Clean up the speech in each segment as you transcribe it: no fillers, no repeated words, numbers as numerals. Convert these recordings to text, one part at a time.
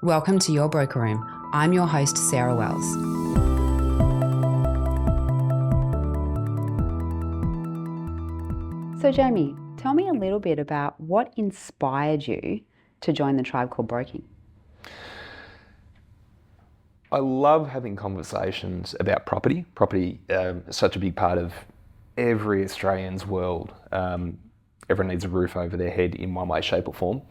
Welcome to Your Broker Room. I'm your host, Sarah Wells. So Jamie, tell me a little bit about what inspired you to join the tribe called broking. I love having conversations about property. Property is such a big part of every Australian's world. Everyone needs a roof over their head in one way, shape or form.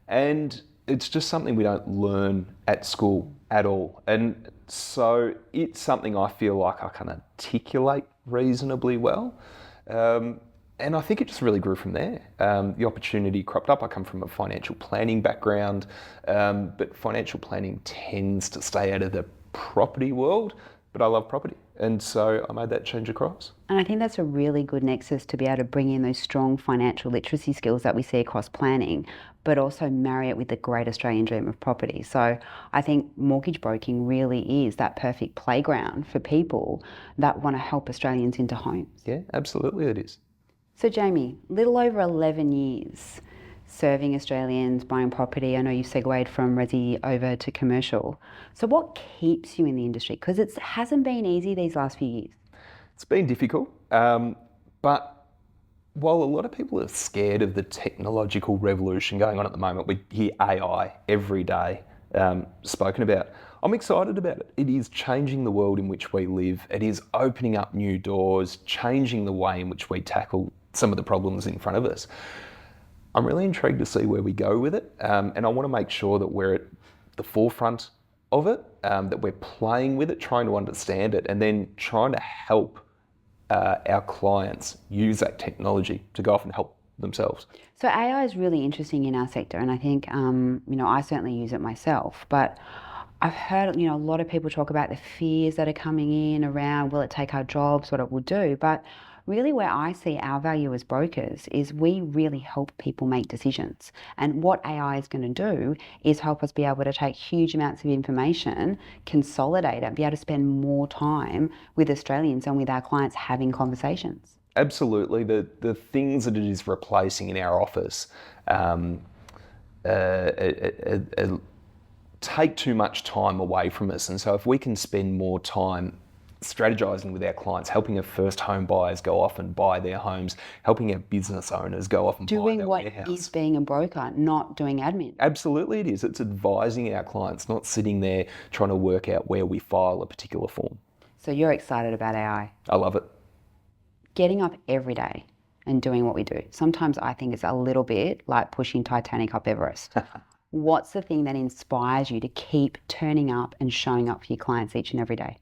And it's just something we don't learn at school at all. And so it's something I feel like I can articulate reasonably well. And I think it just really grew from there. The opportunity cropped up. I come from a financial planning background, but financial planning tends to stay out of the property world, but I love property. And so I made that change across. And I think that's a really good nexus to be able to bring in those strong financial literacy skills that we see across planning, but also marry it with the great Australian dream of property. So I think mortgage broking really is that perfect playground for people that want to help Australians into homes. Yeah, absolutely it is. So Jamie, little over 11 years serving Australians, buying property. I know you segued from resi over to commercial. So what keeps you in the industry? Because it hasn't been easy these last few years. It's been difficult, but while a lot of people are scared of the technological revolution going on at the moment, we hear AI every day spoken about. I'm excited about it. It is changing the world in which we live. It is opening up new doors, changing the way in which we tackle some of the problems in front of us. I'm really intrigued to see where we go with it, and I want to make sure that we're at the forefront of it, that we're playing with it, trying to understand it, and then trying to help our clients use that technology to go off and help themselves. So AI is really interesting in our sector, and I think I certainly use it myself, but I've heard a lot of people talk about the fears that are coming in around will it take our jobs, what it will do, but really where I see our value as brokers is we really help people make decisions. And what AI is going to do is help us be able to take huge amounts of information, consolidate it, be able to spend more time with Australians and with our clients having conversations. Absolutely. The things that it is replacing in our office take too much time away from us. And so if we can spend more time strategizing with our clients, helping our first home buyers go off and buy their homes, helping our business owners go off and buy their warehouse. Doing what is being a broker, not doing admin. Absolutely it is. It's advising our clients, not sitting there trying to work out where we file a particular form. So you're excited about AI? I love it. Getting up every day and doing what we do. Sometimes I think it's a little bit like pushing Titanic up Everest. What's the thing that inspires you to keep turning up and showing up for your clients each and every day?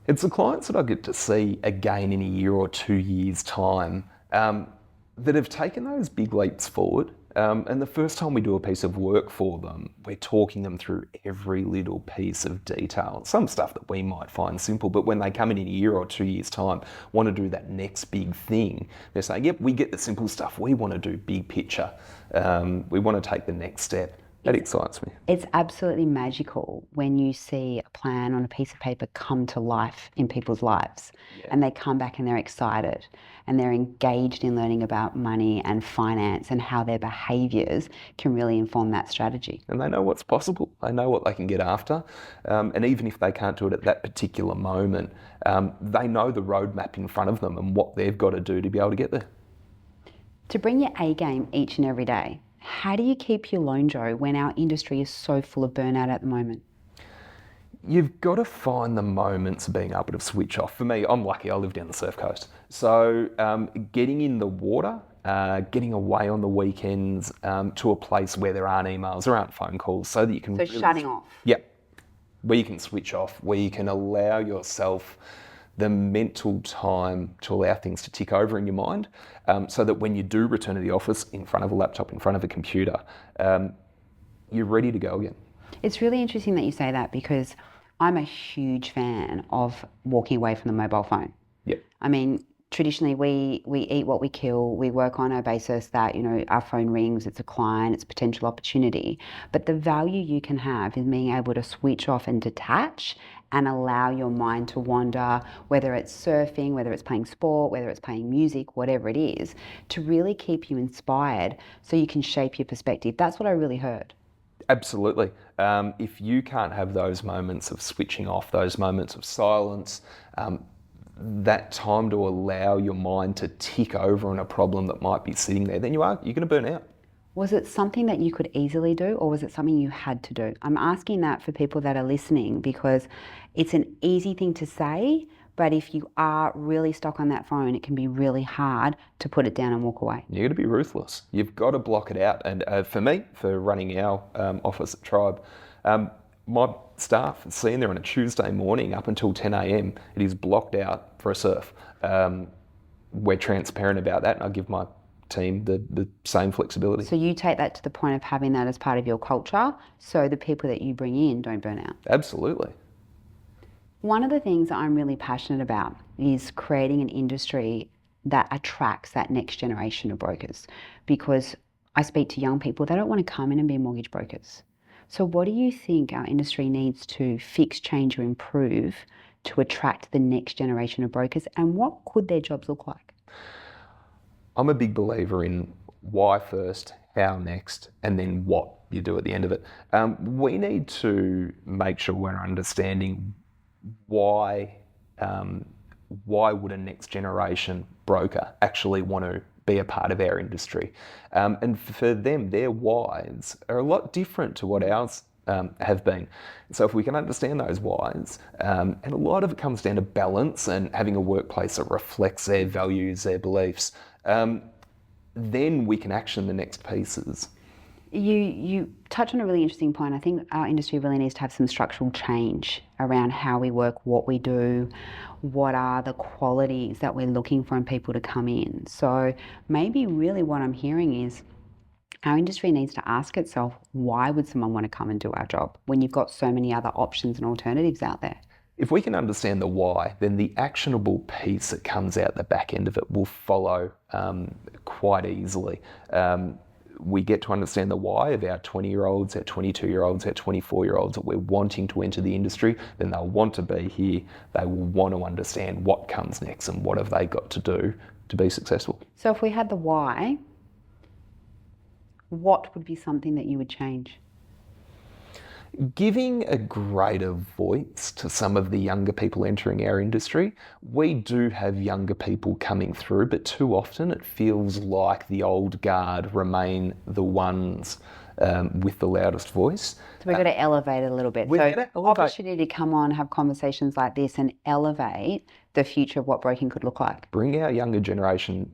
It's the clients that I get to see again in a year or 2 years' time that have taken those big leaps forward. And the first time we do a piece of work for them, we're talking them through every little piece of detail. Some stuff that we might find simple, but when they come in a year or 2 years' time, want to do that next big thing, they're saying, yep, we get the simple stuff. We want to do big picture. We want to take the next step. That excites me. It's absolutely magical when you see a plan on a piece of paper come to life in people's lives. Yeah. And they come back and they're excited and they're engaged in learning about money and finance and how their behaviours can really inform that strategy. And they know what's possible. They know what they can get after. And even if they can't do it at that particular moment, they know the roadmap in front of them and what they've got to do to be able to get there. To bring your A game each and every day, how do you keep your mojo when our industry is so full of burnout at the moment? You've got to find the moments of being able to switch off. For me, I'm lucky, I live down the surf coast. So getting in the water, getting away on the weekends to a place where there aren't emails, there aren't phone calls, so that you can... So really shutting off. Yep. Where you can switch off, where you can allow yourself the mental time to allow things to tick over in your mind, so that when you do return to the office in front of a laptop, in front of a computer, you're ready to go again. It's really interesting that you say that because I'm a huge fan of walking away from the mobile phone. Yeah. I mean, traditionally we eat what we kill. We work on a basis that, our phone rings, it's a client, it's a potential opportunity. But the value you can have is being able to switch off and detach and allow your mind to wander, whether it's surfing, whether it's playing sport, whether it's playing music, whatever it is, to really keep you inspired so you can shape your perspective. That's what I really heard. Absolutely. If you can't have those moments of switching off, those moments of silence, that time to allow your mind to tick over on a problem that might be sitting there, then you're going to burn out. Was it something that you could easily do, or was it something you had to do? I'm asking that for people that are listening because it's an easy thing to say, but if you are really stuck on that phone, it can be really hard to put it down and walk away. You're going to be ruthless. You've got to block it out. And for me, for running our office at Tribe, my staff is sitting there on a Tuesday morning up until 10 a.m. It is blocked out for a surf. We're transparent about that, and I give my team the same flexibility. So you take that to the point of having that as part of your culture so the people that you bring in don't burn out. Absolutely. One of the things that I'm really passionate about is creating an industry that attracts that next generation of brokers, because I speak to young people, they don't want to come in and be mortgage brokers. So what do you think our industry needs to fix, change or improve to attract the next generation of brokers, and what could their jobs look like? I'm a big believer in why first, how next, and then what you do at the end of it. We need to make sure we're understanding why would a next generation broker actually want to be a part of our industry. And for them, their whys are a lot different to what ours have been. So if we can understand those whys, and a lot of it comes down to balance and having a workplace that reflects their values, their beliefs, then we can action the next pieces. You touch on a really interesting point. I think our industry really needs to have some structural change around how we work, what we do, what are the qualities that we're looking for in people to come in. So maybe really what I'm hearing is our industry needs to ask itself, why would someone want to come and do our job when you've got so many other options and alternatives out there? If we can understand the why, then the actionable piece that comes out the back end of it will follow quite easily. We get to understand the why of our 20-year-olds, our 22-year-olds, our 24-year-olds that we're wanting to enter the industry, then they'll want to be here. They will want to understand what comes next and what have they got to do to be successful. So if we had the why, what would be something that you would change? Giving a greater voice to some of the younger people entering our industry. We do have younger people coming through, but too often it feels like the old guard remain the ones with the loudest voice. So we've got to elevate it a little bit. So opportunity to come on, have conversations like this and elevate the future of what broking could look like. Bring our younger generation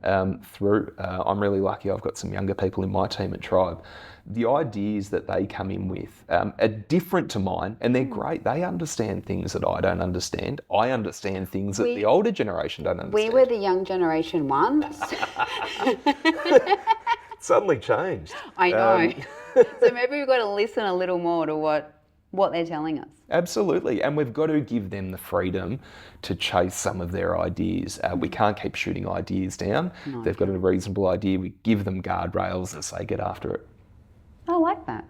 through. I'm really lucky I've got some younger people in my team at Tribe. The ideas that they come in with are different to mine, and they're great. They understand things that I don't understand. I understand things that the older generation don't understand. We were the young generation once. Suddenly changed. I know. So maybe we've got to listen a little more to what they're telling us. Absolutely, and we've got to give them the freedom to chase some of their ideas. We can't keep shooting ideas down. No. If they've got a reasonable idea, we give them guardrails as they get after it. I like that.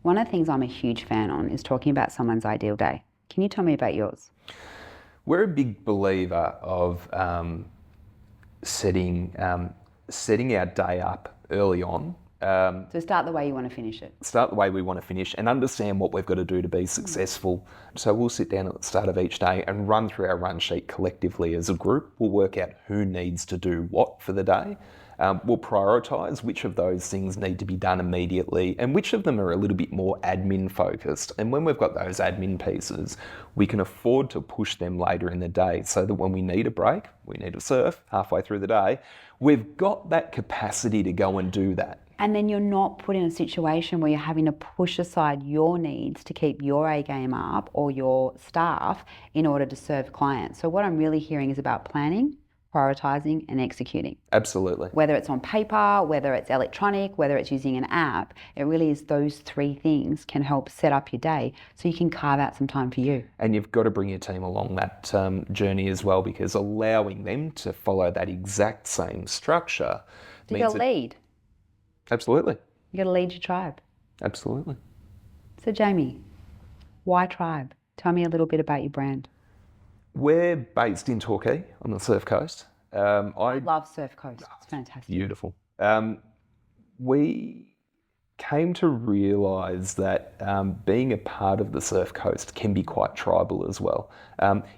One of the things I'm a huge fan on is talking about someone's ideal day. Can you tell me about yours? We're a big believer of setting our day up early on. So start the way you want to finish it. Start the way we want to finish and understand what we've got to do to be successful. So we'll sit down at the start of each day and run through our run sheet collectively as a group. We'll work out who needs to do what for the day. We'll prioritise which of those things need to be done immediately and which of them are a little bit more admin focused. And when we've got those admin pieces, we can afford to push them later in the day so that when we need a break, we need to surf halfway through the day, we've got that capacity to go and do that. And then you're not put in a situation where you're having to push aside your needs to keep your A game up or your staff in order to serve clients. So what I'm really hearing is about planning, prioritising and executing. Absolutely. Whether it's on paper, whether it's electronic, whether it's using an app, it really is those three things can help set up your day so you can carve out some time for you. And you've got to bring your team along that journey as well, because allowing them to follow that exact same structure You got to lead. Absolutely. You got to lead your tribe. Absolutely. So Jamie, why Tribe? Tell me a little bit about your brand. We're based in Torquay on the Surf Coast. I love Surf Coast. It's fantastic. Beautiful. We came to realise that being a part of the Surf Coast can be quite tribal as well,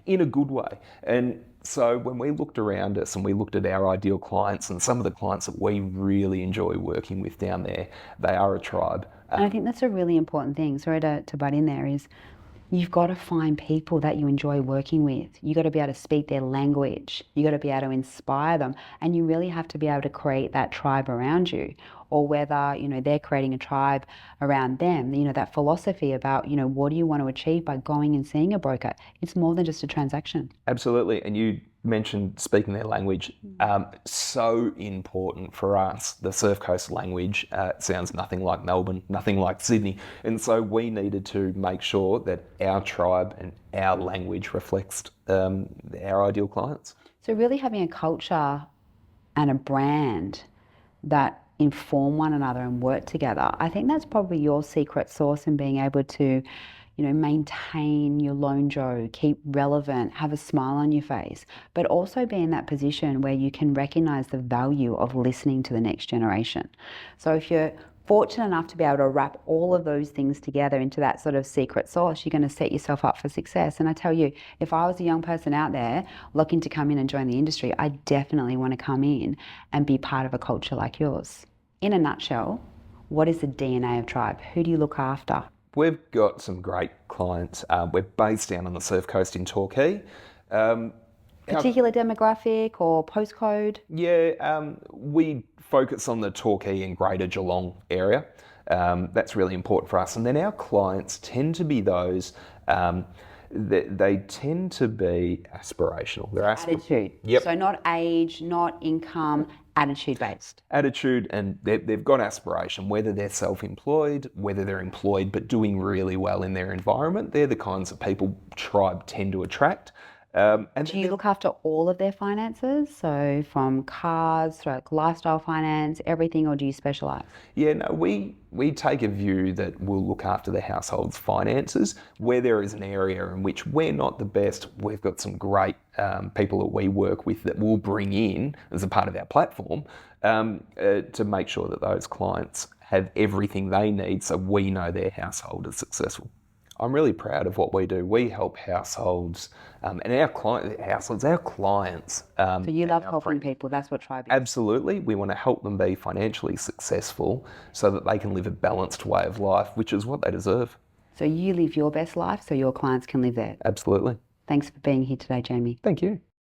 in a good way. And so when we looked around us and we looked at our ideal clients and some of the clients that we really enjoy working with down there, they are a tribe. And I think that's a really important thing, sorry to butt in there, is you've got to find people that you enjoy working with. You've got to be able to speak their language. You've got to be able to inspire them. And you really have to be able to create that tribe around you. Or whether, they're creating a tribe around them, that philosophy about, what do you want to achieve by going and seeing a broker? It's more than just a transaction. Absolutely. And you mentioned speaking their language. So important for us. The Surf Coast language sounds nothing like Melbourne, nothing like Sydney. And so we needed to make sure that our tribe and our language reflects our ideal clients. So really having a culture and a brand that inform one another and work together, I think that's probably your secret sauce in being able to maintain your lone Joe, keep relevant, have a smile on your face, but also be in that position where you can recognize the value of listening to the next generation. So if you're fortunate enough to be able to wrap all of those things together into that sort of secret sauce, you're going to set yourself up for success. And I tell you, if I was a young person out there looking to come in and join the industry, I definitely want to come in and be part of a culture like yours. In a nutshell, what is the DNA of Tribe? Who do you look after? We've got some great clients. We're based down on the Surf Coast in Torquay. Particular demographic or postcode? Yeah, we focus on the Torquay and Greater Geelong area. That's really important for us. And then our clients tend to be those, they tend to be aspirational. They're Attitude. Yep. So not age, not income, attitude based. Attitude, and they've got aspiration, whether they're self-employed, whether they're employed but doing really well in their environment. They're the kinds of people Tribe tend to attract. And do you look after all of their finances? So from cars, through lifestyle finance, everything, or do you specialise? Yeah, no, we take a view that we'll look after the household's finances. Where there is an area in which we're not the best, we've got some great people that we work with that we'll bring in as a part of our platform to make sure that those clients have everything they need so we know their household is successful. I'm really proud of what we do. We help households and our clients. So you love helping people. That's what Tribe is. Absolutely. We want to help them be financially successful so that they can live a balanced way of life, which is what they deserve. So you live your best life so your clients can live theirs. Absolutely. Thanks for being here today, Jamie. Thank you.